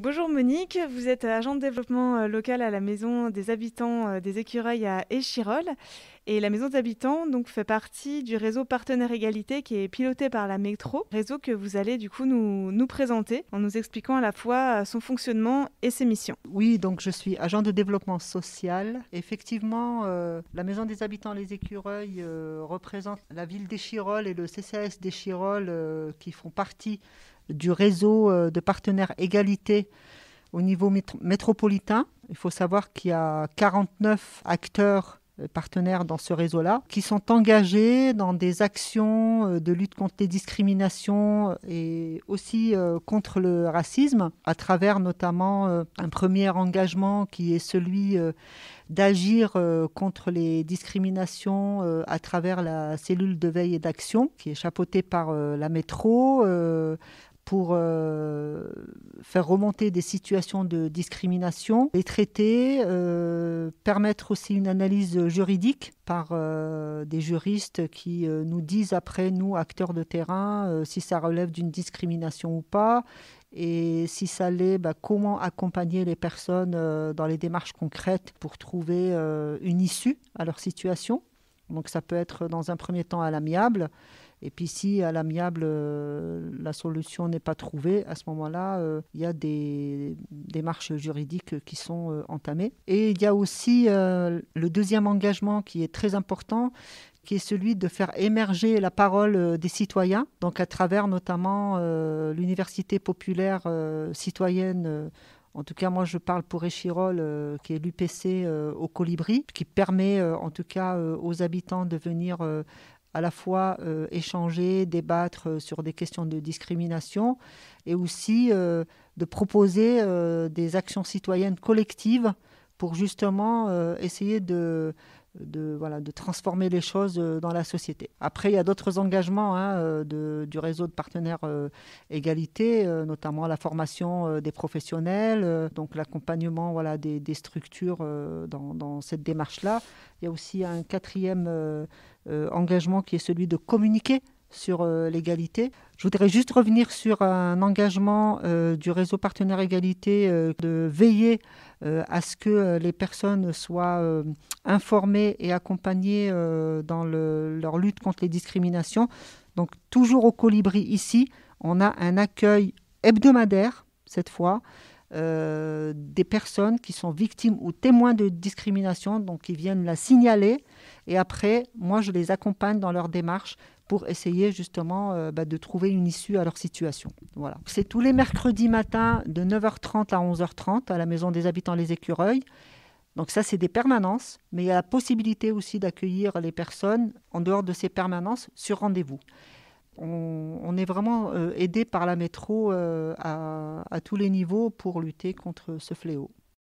Bonjour Monique, vous êtes agent de développement local à la Maison des habitants des Écureuils à Échirolles. Et la Maison des habitants donc, fait partie du réseau Partenaires Égalité qui est piloté par la métro, réseau que vous allez du coup nous présenter en nous expliquant à la fois son fonctionnement et ses missions. Oui, donc je suis agent de développement social. Effectivement, la Maison des habitants Les Écureuils représente la ville d'Échirolles et le CCAS d'Échirolles qui font partie du réseau de partenaires égalité au niveau métropolitain. Il faut savoir qu'il y a 49 acteurs partenaires dans ce réseau-là, qui sont engagés dans des actions de lutte contre les discriminations et aussi contre le racisme, à travers notamment un premier engagement qui est celui d'agir contre les discriminations à travers la cellule de veille et d'action, qui est chapeautée par la métro, pour faire remonter des situations de discrimination, les traiter, permettre aussi une analyse juridique par des juristes qui nous disent après, nous, acteurs de terrain, si ça relève d'une discrimination ou pas, et si ça l'est, comment accompagner les personnes dans les démarches concrètes pour trouver une issue à leur situation. Donc ça peut être dans un premier temps à l'amiable. Et puis si à l'amiable, la solution n'est pas trouvée, à ce moment-là, il y a des démarches juridiques qui sont entamées. Et il y a aussi le deuxième engagement qui est très important, qui est celui de faire émerger la parole des citoyens, donc à travers notamment l'Université populaire citoyenne. En tout cas, moi, je parle pour Échirolles, qui est l'UPC au Colibri, qui permet en tout cas aux habitants de venir à la fois échanger, débattre sur des questions de discrimination et aussi de proposer des actions citoyennes collectives pour justement essayer de transformer les choses dans la société. Après, il y a d'autres engagements du réseau de partenaires égalité, notamment la formation des professionnels, donc l'accompagnement des structures dans cette démarche-là. Il y a aussi un quatrième engagement qui est celui de communiquer sur l'égalité. Je voudrais juste revenir sur un engagement du réseau Partenaires Égalité de veiller à ce que les personnes soient informées et accompagnées dans leur lutte contre les discriminations. Donc toujours au Colibri ici, on a un accueil hebdomadaire cette fois des personnes qui sont victimes ou témoins de discrimination, donc qui viennent la signaler. Et après, moi, je les accompagne dans leur démarche pour essayer justement de trouver une issue à leur situation. Voilà. C'est tous les mercredis matins de 9h30 à 11h30 à la Maison des habitants Les Écureuils. Donc ça, c'est des permanences, mais il y a la possibilité aussi d'accueillir les personnes en dehors de ces permanences sur rendez-vous. On est vraiment aidé par la métro à tous les niveaux pour lutter contre ce fléau.